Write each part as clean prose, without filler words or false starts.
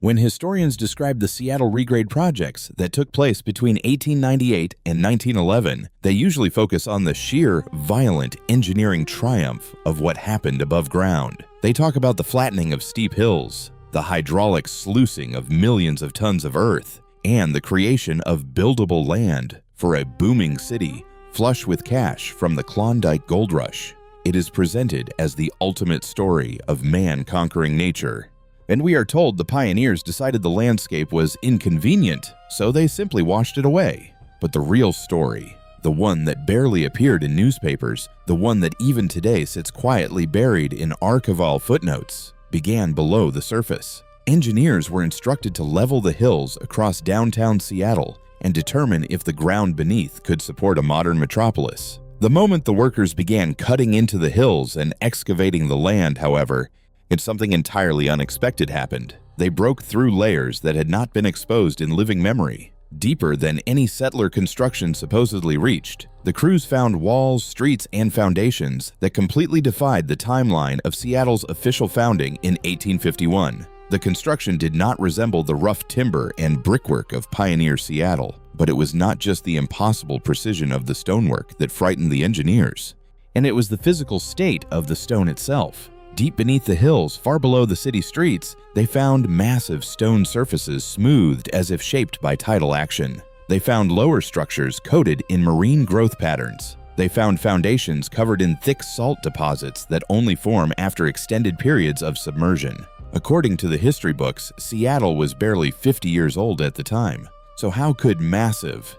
When historians describe the Seattle Regrade projects that took place between 1898 and 1911, they usually focus on the sheer, violent engineering triumph of what happened above ground. They talk about the flattening of steep hills, the hydraulic sluicing of millions of tons of earth, and the creation of buildable land for a booming city flush with cash from the Klondike Gold Rush. It is presented as the ultimate story of man conquering nature. And we are told the pioneers decided the landscape was inconvenient, so they simply washed it away. But the real story, the one that barely appeared in newspapers, the one that even today sits quietly buried in archival footnotes, began below the surface. Engineers were instructed to level the hills across downtown Seattle and determine if the ground beneath could support a modern metropolis. The moment the workers began cutting into the hills and excavating the land, however, something entirely unexpected happened. They broke through layers that had not been exposed in living memory. Deeper than any settler construction supposedly reached, the crews found walls, streets, and foundations that completely defied the timeline of Seattle's official founding in 1851. The construction did not resemble the rough timber and brickwork of pioneer Seattle, but it was not just the impossible precision of the stonework that frightened the engineers, and it was the physical state of the stone itself. Deep beneath the hills, far below the city streets, they found massive stone surfaces smoothed as if shaped by tidal action. They found lower structures coated in marine growth patterns. They found foundations covered in thick salt deposits that only form after extended periods of submersion. According to the history books, Seattle was barely 50 years old at the time. So how could massive,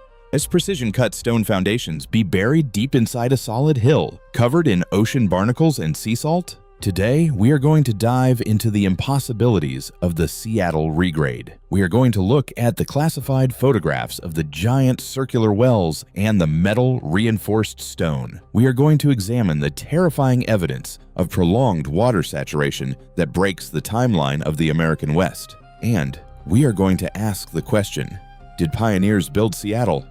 precision-cut stone foundations be buried deep inside a solid hill, covered in ocean barnacles and sea salt? Today, we are going to dive into the impossibilities of the Seattle Regrade. We are going to look at the classified photographs of the giant circular wells and the metal reinforced stone. We are going to examine the terrifying evidence of prolonged water saturation that breaks the timeline of the American West. And we are going to ask the question, did pioneers build Seattle?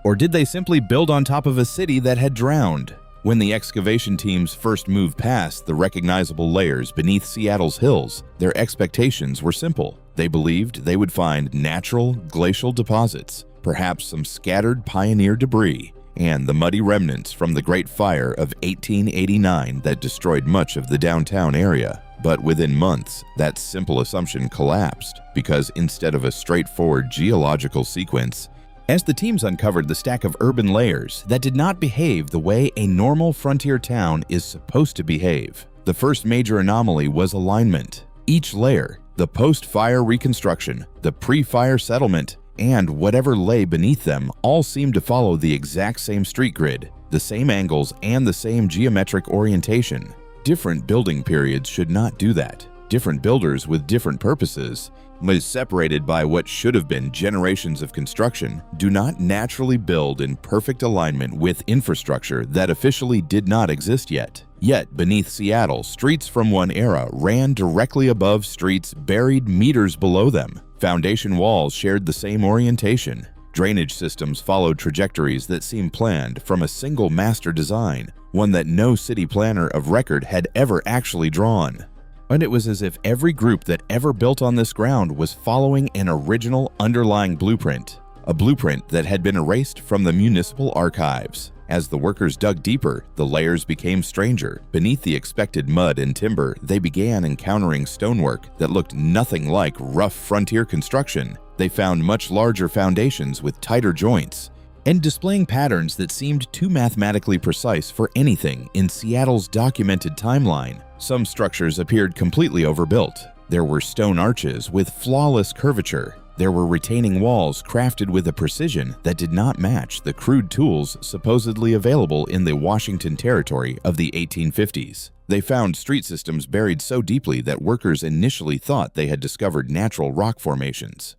Or did they simply build on top of a city that had drowned? When the excavation teams first moved past the recognizable layers beneath Seattle's hills, their expectations were simple. They believed they would find natural glacial deposits, perhaps some scattered pioneer debris, and the muddy remnants from the Great Fire of 1889 that destroyed much of the downtown area. But within months, that simple assumption collapsed, because instead of a straightforward geological sequence, as the teams uncovered the stack of urban layers that did not behave the way a normal frontier town is supposed to behave, the first major anomaly was alignment. Each layer, the post-fire reconstruction, the pre-fire settlement, and whatever lay beneath them all seemed to follow the exact same street grid, the same angles, and the same geometric orientation. Different building periods should not do that. Different builders with different purposes, separated by what should have been generations of construction, do not naturally build in perfect alignment with infrastructure that officially did not exist yet. Yet, beneath Seattle, streets from one era ran directly above streets buried meters below them. Foundation walls shared the same orientation. Drainage systems followed trajectories that seemed planned from a single master design, one that no city planner of record had ever actually drawn. And it was as if every group that ever built on this ground was following an original underlying blueprint, a blueprint that had been erased from the municipal archives. As the workers dug deeper, the layers became stranger. Beneath the expected mud and timber, they began encountering stonework that looked nothing like rough frontier construction. They found much larger foundations with tighter joints, and displaying patterns that seemed too mathematically precise for anything in Seattle's documented timeline. Some structures appeared completely overbuilt. There were stone arches with flawless curvature. There were retaining walls crafted with a precision that did not match the crude tools supposedly available in the Washington Territory of the 1850s. They found street systems buried so deeply that workers initially thought they had discovered natural rock formations.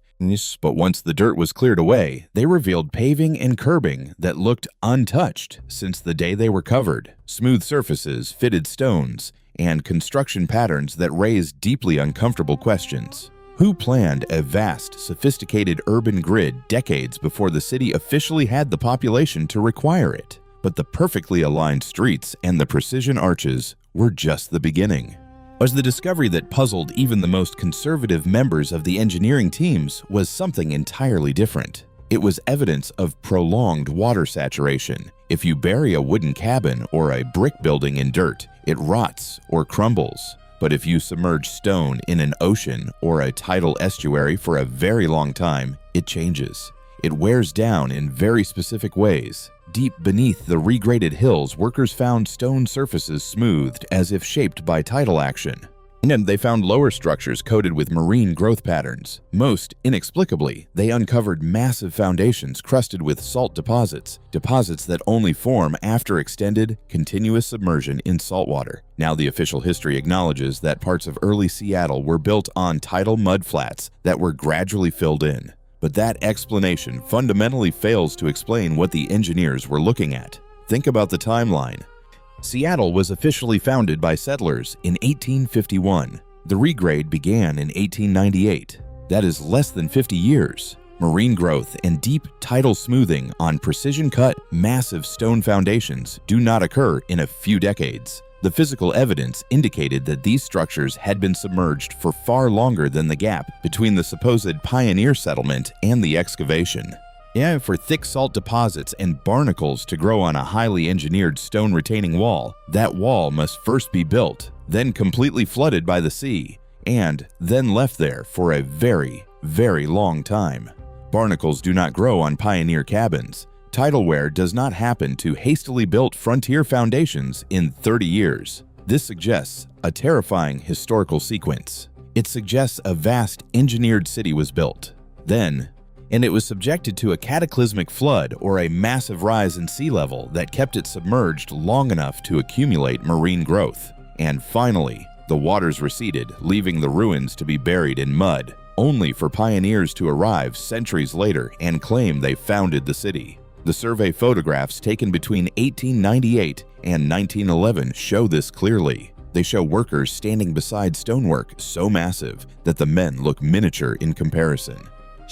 But once the dirt was cleared away, they revealed paving and curbing that looked untouched since the day they were covered, smooth surfaces, fitted stones, and construction patterns that raised deeply uncomfortable questions. Who planned a vast, sophisticated urban grid decades before the city officially had the population to require it? But the perfectly aligned streets and the precision arches were just the beginning. was the discovery that puzzled even the most conservative members of the engineering teams was something entirely different. It was evidence of prolonged water saturation. If you bury a wooden cabin or a brick building in dirt, it rots or crumbles. But if you submerge stone in an ocean or a tidal estuary for a very long time, it changes. It wears down in very specific ways. Deep beneath the regraded hills, workers found stone surfaces smoothed as if shaped by tidal action. And they found lower structures coated with marine growth patterns. Most inexplicably, they uncovered massive foundations crusted with salt deposits that only form after extended, continuous submersion in saltwater. Now the official history acknowledges that parts of early Seattle were built on tidal mudflats that were gradually filled in. But that explanation fundamentally fails to explain what the engineers were looking at. Think about the timeline. Seattle was officially founded by settlers in 1851. The regrade began in 1898. That is less than 50 years. Marine growth and deep tidal smoothing on precision-cut, massive stone foundations do not occur in a few decades. The physical evidence indicated that these structures had been submerged for far longer than the gap between the supposed pioneer settlement and the excavation. Yeah, for thick salt deposits and barnacles to grow on a highly engineered stone retaining wall, that wall must first be built, then completely flooded by the sea, and then left there for a very, very long time. Barnacles do not grow on pioneer cabins. Tidal wear does not happen to hastily built frontier foundations in 30 years. This suggests a terrifying historical sequence. It suggests a vast engineered city was built. Then, and it was subjected to a cataclysmic flood or a massive rise in sea level that kept it submerged long enough to accumulate marine growth. And finally, the waters receded, leaving the ruins to be buried in mud, only for pioneers to arrive centuries later and claim they founded the city. The survey photographs taken between 1898 and 1911 show this clearly. They show workers standing beside stonework so massive that the men look miniature in comparison.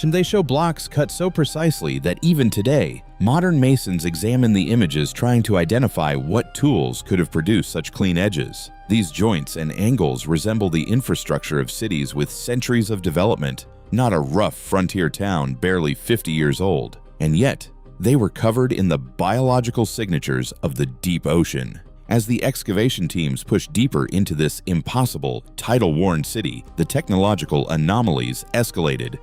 And they show blocks cut so precisely that even today, modern masons examine the images trying to identify what tools could have produced such clean edges. These joints and angles resemble the infrastructure of cities with centuries of development, not a rough frontier town barely 50 years old. And yet, they were covered in the biological signatures of the deep ocean. As the excavation teams pushed deeper into this impossible, tidal-worn city, the technological anomalies escalated.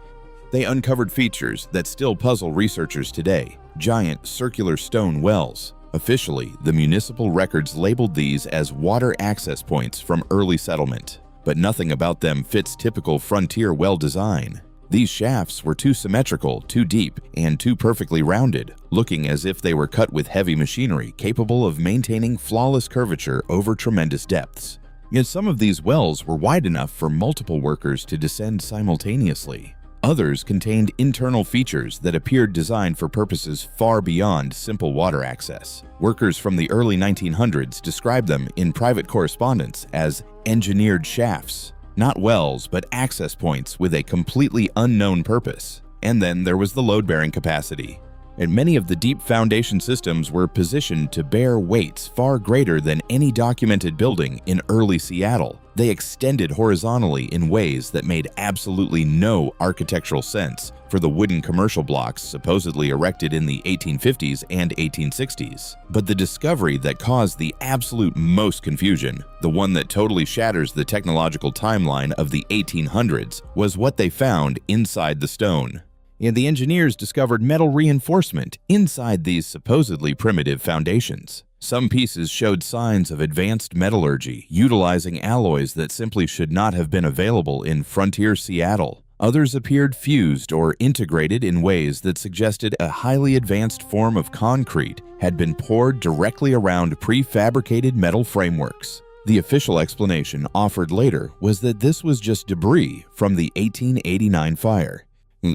They uncovered features that still puzzle researchers today: giant circular stone wells. Officially, the municipal records labeled these as water access points from early settlement, but nothing about them fits typical frontier well design. These shafts were too symmetrical, too deep, and too perfectly rounded, looking as if they were cut with heavy machinery capable of maintaining flawless curvature over tremendous depths. Yet some of these wells were wide enough for multiple workers to descend simultaneously. Others contained internal features that appeared designed for purposes far beyond simple water access. Workers from the early 1900s described them in private correspondence as engineered shafts. Not wells, but access points with a completely unknown purpose. And then there was the load-bearing capacity. And many of the deep foundation systems were positioned to bear weights far greater than any documented building in early Seattle. They extended horizontally in ways that made absolutely no architectural sense for the wooden commercial blocks supposedly erected in the 1850s and 1860s. But the discovery that caused the absolute most confusion, the one that totally shatters the technological timeline of the 1800s, was what they found inside the stone. And the engineers discovered metal reinforcement inside these supposedly primitive foundations. Some pieces showed signs of advanced metallurgy, utilizing alloys that simply should not have been available in frontier Seattle. Others appeared fused or integrated in ways that suggested a highly advanced form of concrete had been poured directly around prefabricated metal frameworks. The official explanation offered later was that this was just debris from the 1889 fire,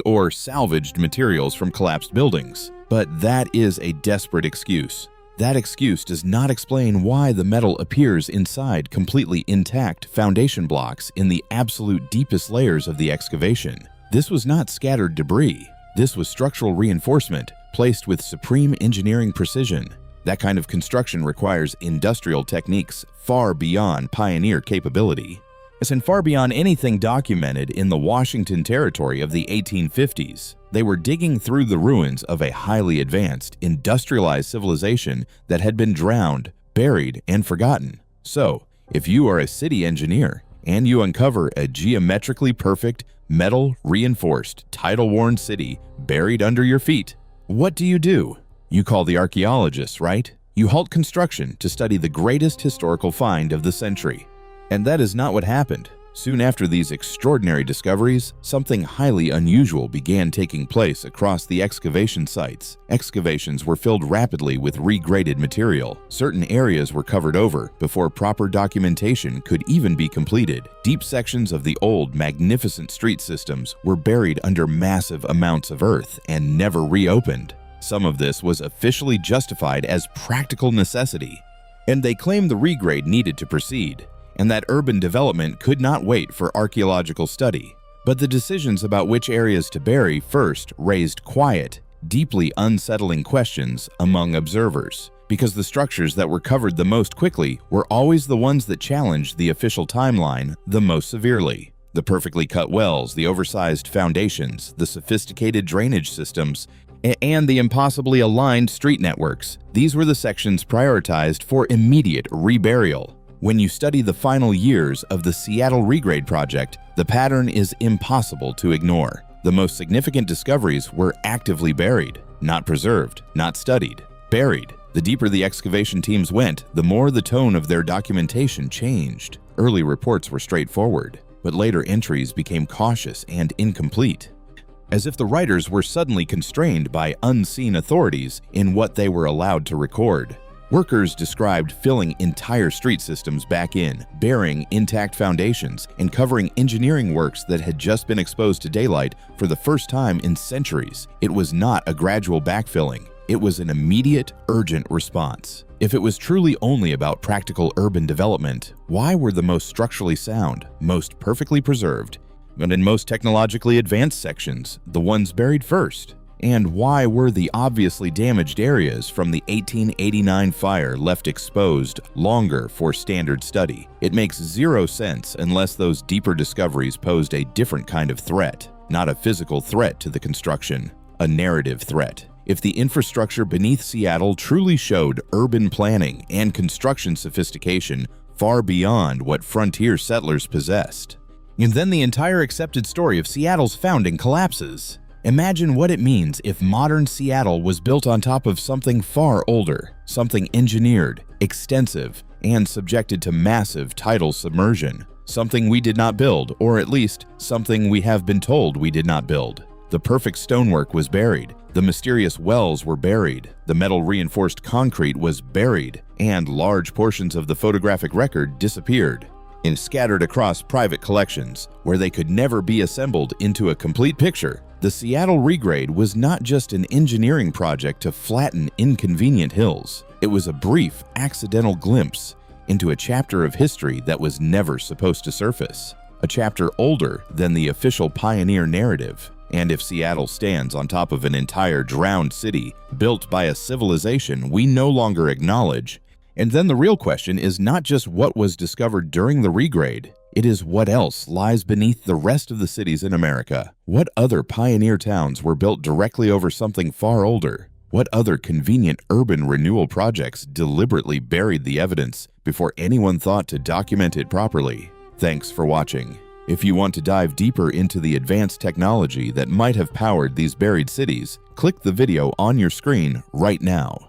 or salvaged materials from collapsed buildings. But that is a desperate excuse. That excuse does not explain why the metal appears inside completely intact foundation blocks in the absolute deepest layers of the excavation. This was not scattered debris. This was structural reinforcement placed with supreme engineering precision. That kind of construction requires industrial techniques far beyond pioneer capability. And far beyond anything documented in the Washington Territory of the 1850s. They were digging through the ruins of a highly advanced, industrialized civilization that had been drowned, buried, and forgotten. So, if you are a city engineer and you uncover a geometrically perfect, metal-reinforced, tidal-worn city buried under your feet, what do? You call the archaeologists, right? You halt construction to study the greatest historical find of the century. And that is not what happened. Soon after these extraordinary discoveries, something highly unusual began taking place across the excavation sites. Excavations were filled rapidly with regraded material. Certain areas were covered over before proper documentation could even be completed. Deep sections of the old, magnificent street systems were buried under massive amounts of earth and never reopened. Some of this was officially justified as practical necessity, and they claimed the regrade needed to proceed, and that urban development could not wait for archaeological study. But the decisions about which areas to bury first raised quiet, deeply unsettling questions among observers, because the structures that were covered the most quickly were always the ones that challenged the official timeline the most severely. The perfectly cut wells, the oversized foundations, the sophisticated drainage systems, and the impossibly aligned street networks. These were the sections prioritized for immediate reburial. When you study the final years of the Seattle Regrade project, the pattern is impossible to ignore. The most significant discoveries were actively buried, not preserved, not studied, buried. The deeper the excavation teams went, the more the tone of their documentation changed. Early reports were straightforward, but later entries became cautious and incomplete, as if the writers were suddenly constrained by unseen authorities in what they were allowed to record. Workers described filling entire street systems back in, burying intact foundations, and covering engineering works that had just been exposed to daylight for the first time in centuries. It was not a gradual backfilling. It was an immediate, urgent response. If it was truly only about practical urban development, why were the most structurally sound, most perfectly preserved, and in most technologically advanced sections the ones buried first? And why were the obviously damaged areas from the 1889 fire left exposed longer for standard study? It makes zero sense unless those deeper discoveries posed a different kind of threat, not a physical threat to the construction, a narrative threat. If the infrastructure beneath Seattle truly showed urban planning and construction sophistication far beyond what frontier settlers possessed, and then the entire accepted story of Seattle's founding collapses. Imagine what it means if modern Seattle was built on top of something far older, something engineered, extensive, and subjected to massive tidal submersion, something we did not build, or at least something we have been told we did not build. The perfect stonework was buried, the mysterious wells were buried, the metal-reinforced concrete was buried, and large portions of the photographic record disappeared and scattered across private collections, where they could never be assembled into a complete picture. The Seattle Regrade was not just an engineering project to flatten inconvenient hills. It was a brief, accidental glimpse into a chapter of history that was never supposed to surface. A chapter older than the official pioneer narrative. And if Seattle stands on top of an entire drowned city built by a civilization we no longer acknowledge, and then the real question is not just what was discovered during the regrade, it is what else lies beneath the rest of the cities in America. What other pioneer towns were built directly over something far older? What other convenient urban renewal projects deliberately buried the evidence before anyone thought to document it properly? Thanks for watching. If you want to dive deeper into the advanced technology that might have powered these buried cities, click the video on your screen right now.